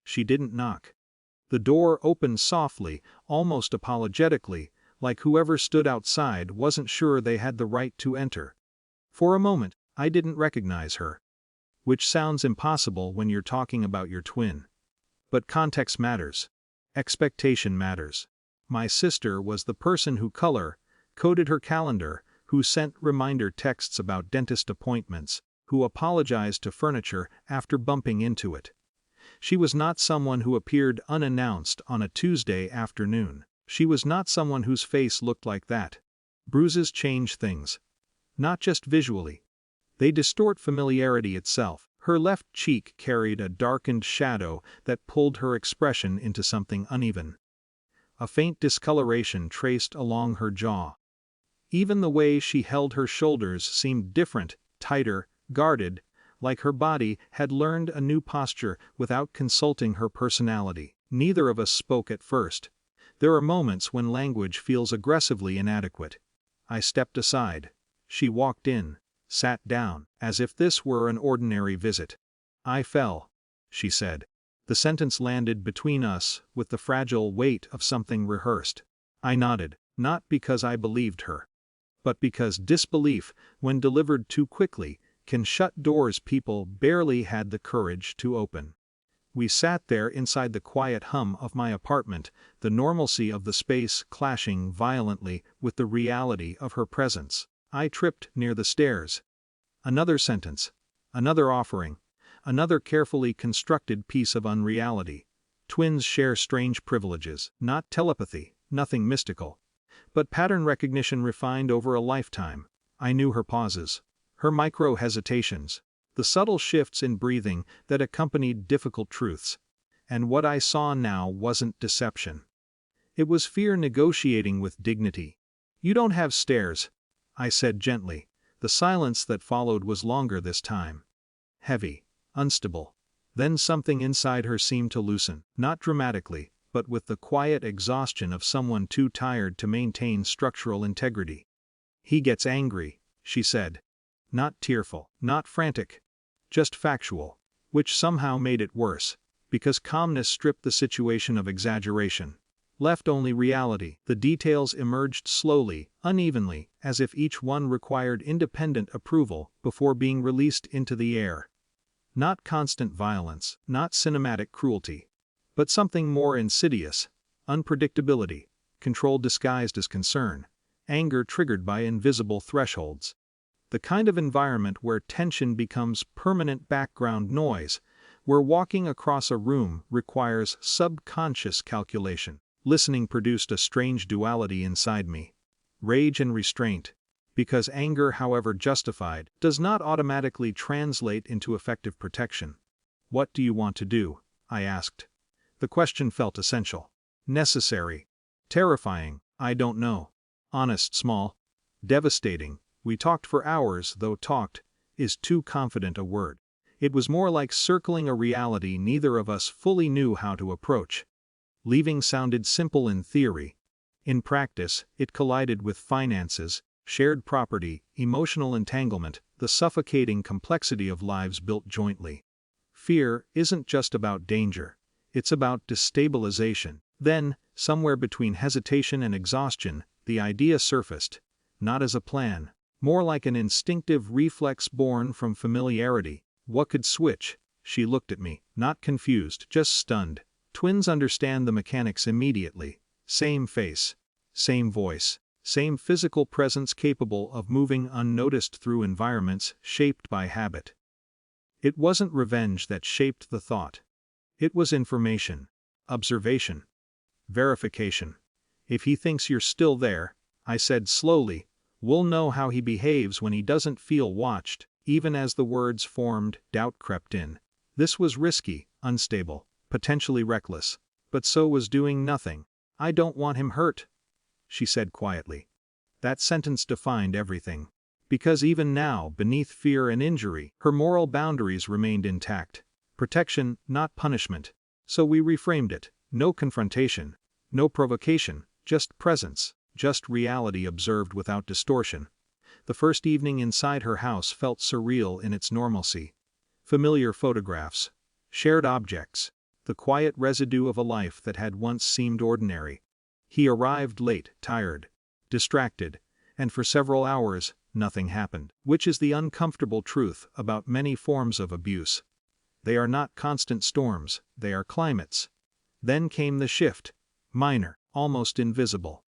She didn't knock. The door opened softly, almost apologetically, like whoever stood outside wasn't sure they had the right to enter. For a moment, I didn't recognize her. Which sounds impossible when you're talking about your twin. But context matters. Expectation matters. My sister was the person who coded her calendar, who sent reminder texts about dentist appointments, who apologized to furniture after bumping into it. She was not someone who appeared unannounced on a Tuesday afternoon. She was not someone whose face looked like that. Bruises change things. Not just visually. They distort familiarity itself. Her left cheek carried a darkened shadow that pulled her expression into something uneven. A faint discoloration traced along her jaw. Even the way she held her shoulders seemed different, tighter, guarded, like her body had learned a new posture without consulting her personality. Neither of us spoke at first. There are moments when language feels aggressively inadequate. I stepped aside. She walked in, sat down, as if this were an ordinary visit. "I fell," she said. The sentence landed between us with the fragile weight of something rehearsed. I nodded, not because I believed her, but because disbelief, when delivered too quickly, can shut doors people barely had the courage to open. We sat there inside the quiet hum of my apartment, the normalcy of the space clashing violently with the reality of her presence. I tripped near the stairs. Another sentence. Another offering. Another carefully constructed piece of unreality. Twins share strange privileges, not telepathy, nothing mystical, but pattern recognition refined over a lifetime. I knew her pauses, her micro-hesitations, the subtle shifts in breathing that accompanied difficult truths. And what I saw now wasn't deception. It was fear negotiating with dignity. "You don't have stairs," I said gently. The silence that followed was longer this time. Heavy, unstable. Then something inside her seemed to loosen, not dramatically, but with the quiet exhaustion of someone too tired to maintain structural integrity. "He gets angry," she said. Not tearful, not frantic. Just factual. Which somehow made it worse, because calmness stripped the situation of exaggeration. Left only reality. The details emerged slowly, unevenly, as if each one required independent approval before being released into the air. Not constant violence, not cinematic cruelty, but something more insidious: unpredictability, control disguised as concern, anger triggered by invisible thresholds. The kind of environment where tension becomes permanent background noise, where walking across a room requires subconscious calculation. Listening produced a strange duality inside me. Rage and restraint. Because anger, however justified, does not automatically translate into effective protection. "What do you want to do?" I asked. The question felt essential. Necessary. Terrifying. I don't know. Honest, small. Devastating. We talked for hours, though talked is too confident a word. It was more like circling a reality neither of us fully knew how to approach. Leaving sounded simple in theory. In practice, it collided with finances, shared property, emotional entanglement, the suffocating complexity of lives built jointly. Fear isn't just about danger. It's about destabilization. Then, somewhere between hesitation and exhaustion, the idea surfaced. Not as a plan. More like an instinctive reflex born from familiarity. What could switch? She looked at me, not confused, just stunned. Twins understand the mechanics immediately. Same face, same voice, same physical presence capable of moving unnoticed through environments shaped by habit. It wasn't revenge that shaped the thought. It was information, observation, verification. "If he thinks you're still there," I said slowly, "we'll know how he behaves when he doesn't feel watched." Even as the words formed, doubt crept in. This was risky, unstable, potentially reckless, but so was doing nothing. "I don't want him hurt," she said quietly. That sentence defined everything. Because even now, beneath fear and injury, her moral boundaries remained intact. Protection, not punishment. So we reframed it. No confrontation, no provocation, just presence, just reality observed without distortion. The first evening inside her house felt surreal in its normalcy. Familiar photographs, shared objects, the quiet residue of a life that had once seemed ordinary. He arrived late, tired, distracted, and for several hours, nothing happened, which is the uncomfortable truth about many forms of abuse. They are not constant storms, they are climates. Then came the shift, minor, almost invisible.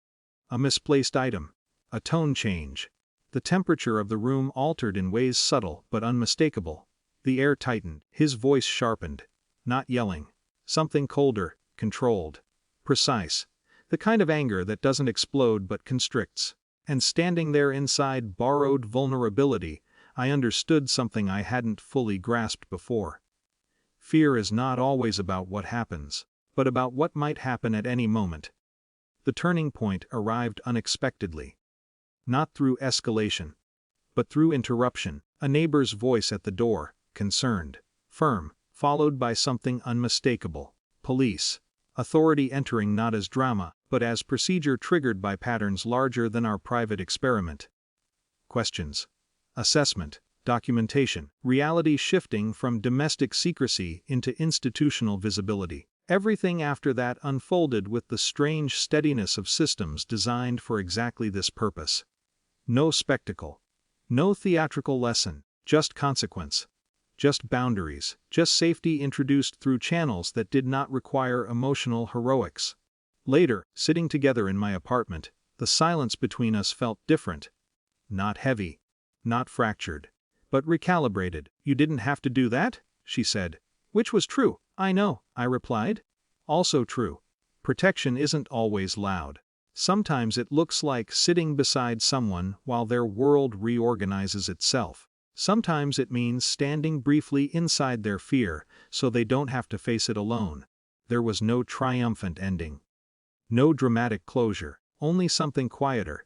A misplaced item, a tone change. The temperature of the room altered in ways subtle but unmistakable. The air tightened, his voice sharpened. Not yelling. Something colder, controlled, precise. The kind of anger that doesn't explode but constricts. And standing there inside borrowed vulnerability, I understood something I hadn't fully grasped before. Fear is not always about what happens, but about what might happen at any moment. The turning point arrived unexpectedly. Not through escalation, but through interruption. A neighbor's voice at the door, concerned, firm, followed by something unmistakable. Police. Authority entering not as drama, but as procedure triggered by patterns larger than our private experiment. Questions. Assessment. Documentation. Reality shifting from domestic secrecy into institutional visibility. Everything after that unfolded with the strange steadiness of systems designed for exactly this purpose. No spectacle. No theatrical lesson, just consequence. Just boundaries, just safety introduced through channels that did not require emotional heroics. Later, sitting together in my apartment, the silence between us felt different. Not heavy. Not fractured. But recalibrated. "You didn't have to do that?" she said. Which was true. "I know," I replied. Also true. Protection isn't always loud. Sometimes it looks like sitting beside someone while their world reorganizes itself. Sometimes it means standing briefly inside their fear so they don't have to face it alone. There was no triumphant ending. No dramatic closure, only something quieter.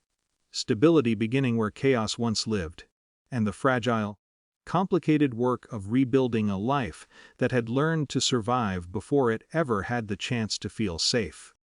Stability beginning where chaos once lived. And the fragile, complicated work of rebuilding a life that had learned to survive before it ever had the chance to feel safe.